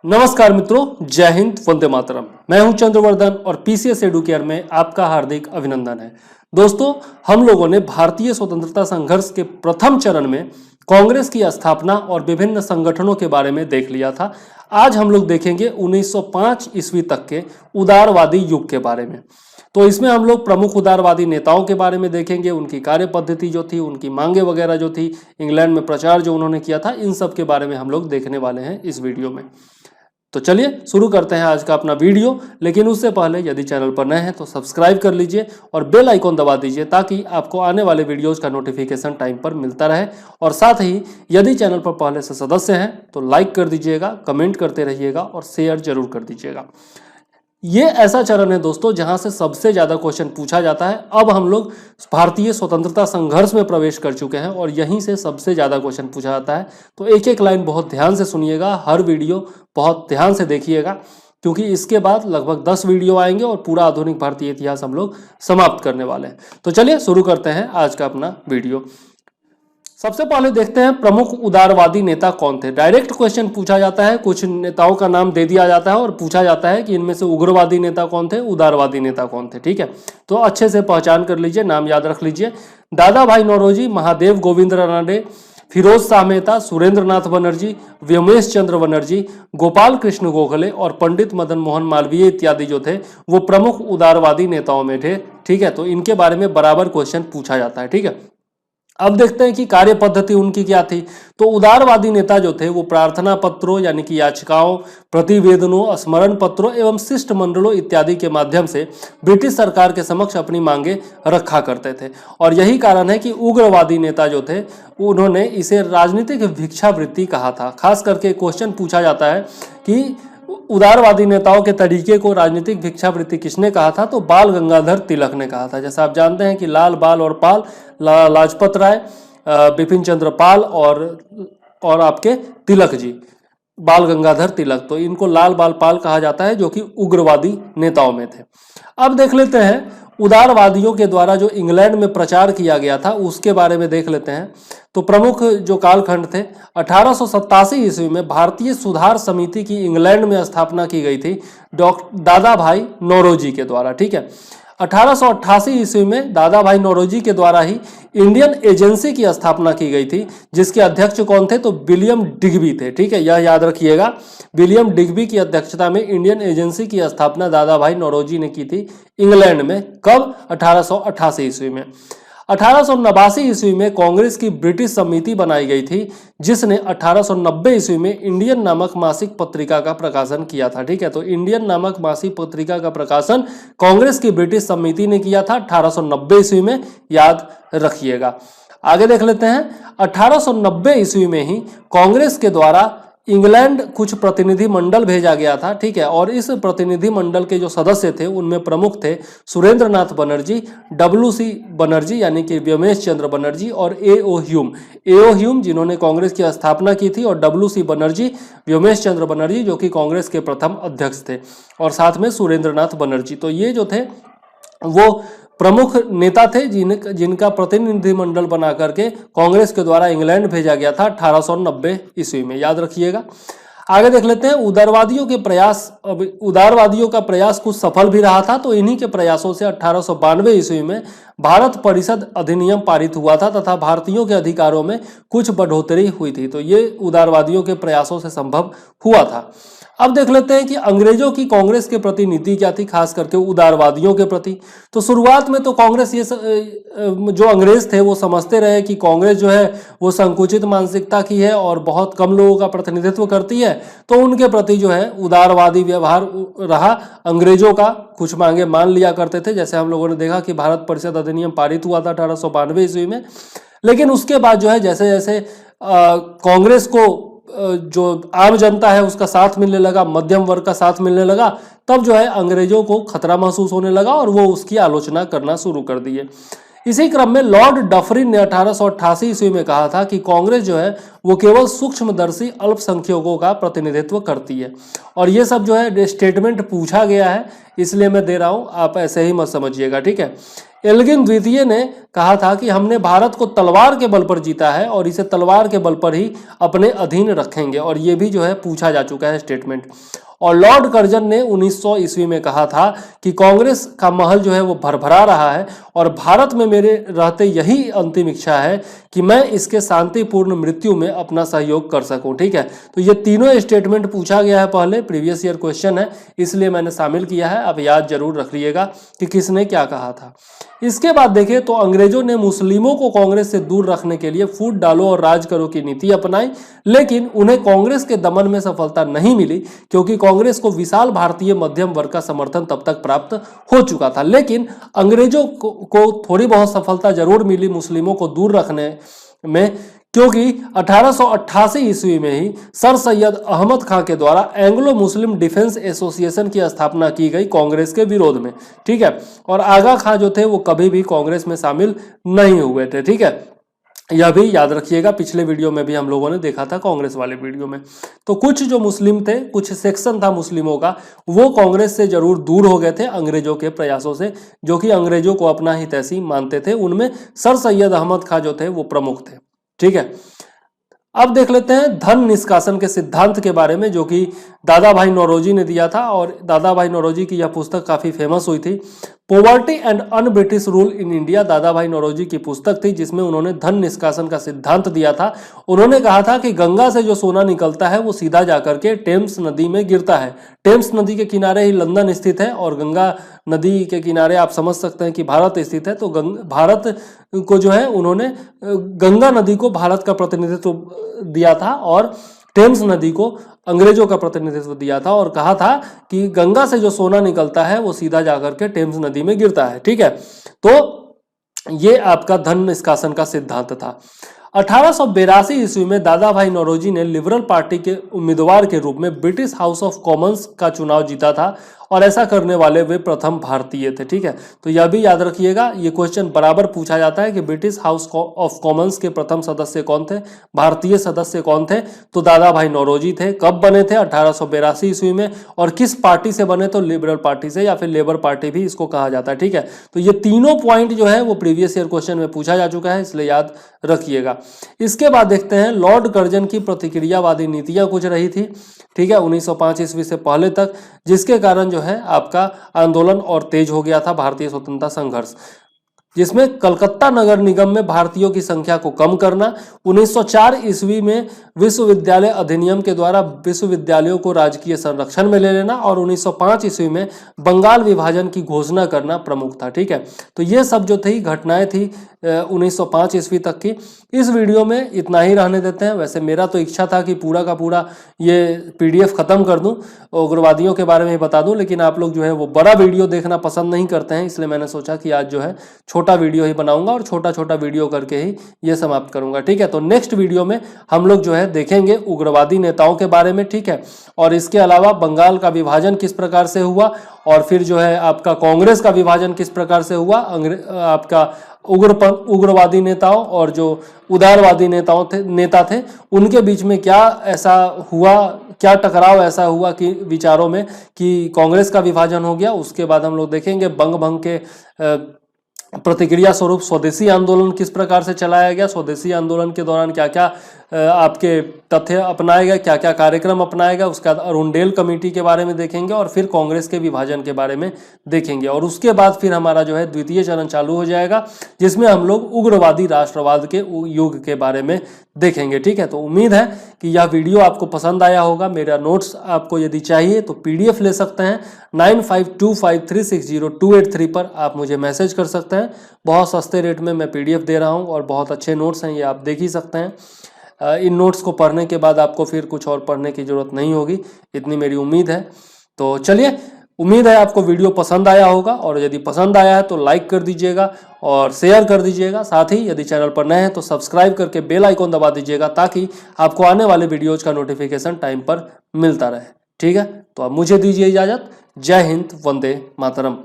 नमस्कार मित्रों, जय हिंद, वंदे मातरम। मैं हूं चंद्रवर्धन और पीसीएस एडुकेयर में आपका हार्दिक अभिनंदन है। दोस्तों, हम लोगों ने भारतीय स्वतंत्रता संघर्ष के प्रथम चरण में कांग्रेस की स्थापना और विभिन्न संगठनों के बारे में देख लिया था। आज हम लोग देखेंगे 1905 ईस्वी तक के उदारवादी युग के बारे में। तो इसमें हम लोग प्रमुख उदारवादी नेताओं के बारे में देखेंगे, उनकी कार्य पद्धति जो थी, उनकी मांगे वगैरह जो थी, इंग्लैंड में प्रचार जो उन्होंने किया था, इन सब के बारे में हम लोग देखने वाले हैं इस वीडियो में। तो चलिए शुरू करते हैं आज का अपना वीडियो। लेकिन उससे पहले यदि चैनल पर नए हैं तो सब्सक्राइब कर लीजिए और बेल आइकॉन दबा दीजिए ताकि आपको आने वाले वीडियोस का नोटिफिकेशन टाइम पर मिलता रहे। और साथ ही यदि चैनल पर पहले से सदस्य हैं तो लाइक कर दीजिएगा, कमेंट करते रहिएगा और शेयर जरूर कर दीजिएगा। ये ऐसा चरण है दोस्तों जहां से सबसे ज्यादा क्वेश्चन पूछा जाता है। अब हम लोग भारतीय स्वतंत्रता संघर्ष में प्रवेश कर चुके हैं और यहीं से सबसे ज्यादा क्वेश्चन पूछा जाता है। तो एक एक लाइन बहुत ध्यान से सुनिएगा, हर वीडियो बहुत ध्यान से देखिएगा, क्योंकि इसके बाद लगभग 10 वीडियो आएंगे और पूरा आधुनिक भारतीय इतिहास हम लोग समाप्त करने वाले हैं। तो चलिए शुरू करते हैं आज का अपना वीडियो। सबसे पहले देखते हैं प्रमुख उदारवादी नेता कौन थे। डायरेक्ट क्वेश्चन पूछा जाता है, कुछ नेताओं का नाम दे दिया जाता है और पूछा जाता है कि इनमें से उग्रवादी नेता कौन थे, उदारवादी नेता कौन थे। ठीक है, तो अच्छे से पहचान कर लीजिए, नाम याद रख लीजिए। दादा भाई नौरोजी, महादेव गोविंद रानडे, फिरोज शाह मेहता, सुरेंद्र नाथ बनर्जी, व्योमेश चंद्र बनर्जी, गोपाल कृष्ण गोखले और पंडित मदन मोहन मालवीय इत्यादि जो थे वो प्रमुख उदारवादी नेताओं में थे। ठीक है, तो इनके बारे में बराबर क्वेश्चन पूछा जाता है। ठीक है, अब देखते हैं कि कार्य पद्धति उनकी क्या थी। तो उदारवादी नेता जो थे वो प्रार्थना पत्रों यानी कि याचिकाओं, प्रतिवेदनों, स्मरण पत्रों एवं शिष्टमंडलों इत्यादि के माध्यम से ब्रिटिश सरकार के समक्ष अपनी मांगे रखा करते थे। और यही कारण है कि उग्रवादी नेता जो थे उन्होंने इसे राजनीतिक भिक्षावृत्ति कहा था। खास करके क्वेश्चन पूछा जाता है कि उदारवादी नेताओं के तरीके को राजनीतिक भिक्षावृत्ति किसने कहा था, तो बाल गंगाधर तिलक ने कहा था। जैसा आप जानते हैं कि लाल, बाल और पाल, लाजपत राय, बिपिन चंद्र पाल और आपके तिलक जी, बाल गंगाधर तिलक, तो इनको लाल, बाल, पाल कहा जाता है, जो कि उग्रवादी नेताओं में थे। अब देख लेते हैं उदारवादियों के द्वारा जो इंग्लैंड में प्रचार किया गया था उसके बारे में देख लेते हैं। तो प्रमुख जो कालखंड थे, 1887 ईस्वी में भारतीय सुधार समिति की इंग्लैंड में स्थापना की गई थी दादा भाई नौरोजी के द्वारा। ठीक है, 1888 ईस्वी में दादा भाई नौरोजी के द्वारा ही इंडियन एजेंसी की स्थापना की गई थी, जिसके अध्यक्ष कौन थे, तो विलियम डिग्बी थे। ठीक है, यह याद रखिएगा, विलियम डिग्बी की अध्यक्षता में इंडियन एजेंसी की स्थापना दादा भाई नौरोजी ने की थी इंग्लैंड में। कब? 1888 ईस्वी में। 1889 ईस्वी में कांग्रेस की ब्रिटिश समिति बनाई गई थी, जिसने 1890 ईस्वी में इंडियन नामक मासिक पत्रिका का प्रकाशन किया था। ठीक है, तो इंडियन नामक मासिक पत्रिका का प्रकाशन कांग्रेस की ब्रिटिश समिति ने किया था 1890 ईस्वी में, याद रखिएगा। आगे देख लेते हैं, 1890 ईस्वी में ही कांग्रेस के द्वारा इंग्लैंड कुछ प्रतिनिधि मंडल भेजा गया था। ठीक है, और इस प्रतिनिधि मंडल के जो सदस्य थे उनमें प्रमुख थे सुरेंद्र नाथ बनर्जी, WC बनर्जी यानी कि व्योमेश चंद्र बनर्जी और A.O. ह्यूम जिन्होंने कांग्रेस की स्थापना की थी, और WC बनर्जी, व्योमेश चंद्र बनर्जी जो कि कांग्रेस के प्रथम अध्यक्ष थे, और साथ में सुरेंद्र नाथ बनर्जी। तो ये जो थे वो प्रमुख नेता थे जिनका प्रतिनिधिमंडल बना करके कांग्रेस के द्वारा इंग्लैंड भेजा गया था 1890 ईस्वी में, याद रखिएगा। आगे देख लेते हैं उदारवादियों के प्रयास। अब उदारवादियों का प्रयास कुछ सफल भी रहा था, तो इन्हीं के प्रयासों से 1892 ईस्वी में भारत परिषद अधिनियम पारित हुआ था तथा भारतीयों के अधिकारों में कुछ बढ़ोतरी हुई थी। तो ये उदारवादियों के प्रयासों से संभव हुआ था। अब देख लेते हैं कि अंग्रेजों की कांग्रेस के प्रति नीति क्या थी, खास करके उदारवादियों के प्रति। तो शुरुआत में तो कांग्रेस जो अंग्रेज थे वो समझते रहे कि कांग्रेस जो है वो संकुचित मानसिकता की है और बहुत कम लोगों का प्रतिनिधित्व करती है, तो उनके प्रति जो है उदारवादी व्यवहार रहा। अंग्रेजों का कुछ मांगे मान लिया करते थे, जैसे हम लोगों ने देखा कि भारत परिषद अधिनियम पारित हुआ था 1892 ईस्वी में। लेकिन उसके बाद जो है जैसे जैसे कांग्रेस को जो आम जनता है उसका साथ मिलने लगा, मध्यम वर्ग का साथ मिलने लगा, तब जो है अंग्रेजों को खतरा महसूस होने लगा और वो उसकी आलोचना करना शुरू कर दिए। इसी क्रम में लॉर्ड डफरिन ने 1888 ईस्वी में कहा था कि कांग्रेस जो है वो केवल सूक्ष्मदर्शी अल्पसंख्यकों का प्रतिनिधित्व करती है। और ये सब जो है स्टेटमेंट पूछा गया है, इसलिए मैं दे रहा हूं, आप ऐसे ही मत समझिएगा। ठीक है, एल्गिन द्वितीय ने कहा था कि हमने भारत को तलवार के बल पर जीता है और इसे तलवार के बल पर ही अपने अधीन रखेंगे, और ये भी जो है पूछा जा चुका है स्टेटमेंट। और लॉर्ड कर्जन ने 1900 ईस्वी में कहा था कि कांग्रेस का महल जो है वो भरभरा रहा है और भारत में मेरे रहते यही अंतिम इच्छा है कि मैं इसके शांतिपूर्ण मृत्यु में अपना सहयोग कर सकूं। ठीक है, तो ये तीनों स्टेटमेंट पूछा गया है, पहले प्रीवियस ईयर क्वेश्चन है इसलिए मैंने शामिल किया है। अब याद जरूर रख लीजिएगा कि किसने क्या कहा था। इसके बाद देखें तो अंग्रेजों ने मुस्लिमों को कांग्रेस से दूर रखने के लिए फूट डालो और राज करो की नीति अपनाई, लेकिन उन्हें कांग्रेस के दमन में सफलता नहीं मिली क्योंकि कांग्रेस को विशाल भारतीय मध्यम वर्ग का समर्थन तब तक प्राप्त हो चुका था। लेकिन अंग्रेजों को थोड़ी बहुत सफलता जरूर मिली मुस्लिमों को दूर रखने में, क्योंकि 1888 ईस्वी में ही सर सैयद अहमद खां के द्वारा एंग्लो मुस्लिम डिफेंस एसोसिएशन की स्थापना की गई कांग्रेस के विरोध में। ठीक है, और आगा खां जो थे वो कभी भी कांग्रेस में शामिल नहीं हुए थे। ठीक है, यह भी याद रखिएगा, पिछले वीडियो में भी हम लोगों ने देखा था कांग्रेस वाले वीडियो में। तो कुछ जो मुस्लिम थे, कुछ सेक्शन था मुस्लिमों का, वो कांग्रेस से जरूर दूर हो गए थे अंग्रेजों के प्रयासों से, जो कि अंग्रेजों को अपना हितैषी मानते थे। उनमें सर सैयद अहमद खां जो थे वो प्रमुख थे। ठीक है, अब देख लेते हैं धन निष्कासन के सिद्धांत के बारे में, जो कि दादा भाई नौरोजी ने दिया था, और दादा भाई नौरोजी की यह पुस्तक काफी फेमस हुई थी। Poverty and un British rule in India दादा भाई नौरोजी की पुस्तक थी, जिसमें उन्होंने धन निष्कासन का सिद्धांत दिया था। उन्होंने कहा था कि गंगा से जो सोना निकलता है वो सीधा जाकर के टेम्स नदी में गिरता है। टेम्स नदी के किनारे ही लंदन स्थित है और गंगा नदी के किनारे आप समझ सकते हैं कि भारत स्थित है। तो भारत को जो है उन्होंने गंगा नदी को भारत का प्रतिनिधित्व दिया था और टेम्स नदी को अंग्रेजों का प्रतिनिधित्व दिया था, और कहा था कि गंगा से जो सोना निकलता है वो सीधा जाकर के टेम्स नदी में गिरता है। ठीक है, तो ये आपका धन निष्कासन का सिद्धांत था। 1882 ईस्वी में दादा भाई नौरोजी ने लिबरल पार्टी के उम्मीदवार के रूप में ब्रिटिश हाउस ऑफ कॉमन्स का चुनाव जीता था, और ऐसा करने वाले वे प्रथम भारतीय थे। ठीक है, तो यह भी याद रखिएगा, ये क्वेश्चन बराबर पूछा जाता है कि ब्रिटिश हाउस ऑफ कॉमन्स के प्रथम सदस्य कौन थे, भारतीय सदस्य कौन थे। तो दादा भाई नौरोजी थे। कब बने थे? 1882 ईस्वी में। और किस पार्टी से बने? तो लिबरल पार्टी से, या फिर लेबर पार्टी भी इसको कहा जाता है। ठीक है, तो ये तीनों पॉइंट जो है वो प्रीवियस ईयर क्वेश्चन में पूछा जा चुका है, इसलिए याद रखिएगा। इसके बाद देखते हैं लॉर्ड कर्जन की प्रतिक्रियावादी नीतियां कुछ रही थी। ठीक है, 1905 ईस्वी से पहले तक, जिसके कारण जो है आपका आंदोलन और तेज हो गया था भारतीय स्वतंत्रता संघर्ष, जिसमें कलकत्ता नगर निगम में भारतीयों की संख्या को कम करना, 1904 ईस्वी में विश्वविद्यालय अधिनियम के द्वारा विश्वविद्यालयों को राजकीय संरक्षण में ले लेना, और 1905 ईस्वी में बंगाल विभाजन की घोषणा करना प्रमुख था। ठीक है, तो ये सब जो थी घटनाएं थी 1905 ईस्वी तक की। इस वीडियो में इतना ही रहने देते हैं। वैसे मेरा तो इच्छा था कि पूरा का पूरा ये पीडीएफ खत्म कर दूं, उग्रवादियों के बारे में बता दूं, लेकिन आप लोग जो है वो बड़ा वीडियो देखना पसंद नहीं करते हैं, इसलिए मैंने सोचा कि आज जो है छोटा वीडियो ही बनाऊंगा और छोटा छोटा वीडियो करके ही ये समाप्त करूंगा। ठीक है, तो नेक्स्ट वीडियो में हम लोग जो है देखेंगे उग्रवादी नेताओं के बारे में। ठीक है, और इसके अलावा बंगाल का विभाजन किस प्रकार से हुआ, और फिर जो है आपका कांग्रेस का विभाजन किस प्रकार से हुआ, आपका उग्रवादी नेताओं और जो उदारवादी नेता थे उनके बीच में क्या ऐसा हुआ, क्या टकराव ऐसा हुआ कि विचारों में कि कांग्रेस का विभाजन हो गया। उसके बाद हम लोग देखेंगे बंग भंग के प्रतिक्रिया स्वरूप स्वदेशी आंदोलन किस प्रकार से चलाया गया, स्वदेशी आंदोलन के दौरान क्या क्या आपके तथ्य अपनाए गए, क्या क्या कार्यक्रम अपनाए गए। उसके बाद अरुणडेल कमेटी के बारे में देखेंगे, और फिर कांग्रेस के विभाजन के बारे में देखेंगे, और उसके बाद फिर हमारा जो है द्वितीय चरण चालू हो जाएगा, जिसमें हम लोग उग्रवादी राष्ट्रवाद के युग के बारे में देखेंगे। ठीक है, तो उम्मीद है कि यह वीडियो आपको पसंद आया होगा। मेरा नोट्स आपको यदि चाहिए तो पीडीएफ ले सकते हैं, 9525360283 पर आप मुझे मैसेज कर सकते हैं। बहुत सस्ते रेट में मैं पीडीएफ दे रहा हूं और बहुत अच्छे नोट्स हैं, ये आप देख ही सकते हैं। इन नोट्स को पढ़ने के बाद आपको फिर कुछ और पढ़ने की जरूरत नहीं होगी, इतनी मेरी उम्मीद है। तो चलिए, उम्मीद है आपको वीडियो पसंद आया होगा, और यदि पसंद आया है तो लाइक कर दीजिएगा और शेयर कर दीजिएगा। साथ ही यदि चैनल पर नए हैं तो सब्सक्राइब करके बेल आइकॉन दबा दीजिएगा, ताकि आपको आने वाले वीडियोज का नोटिफिकेशन टाइम पर मिलता रहे। ठीक है, तो अब मुझे दीजिए इजाजत। जय हिंद, वंदे मातरम।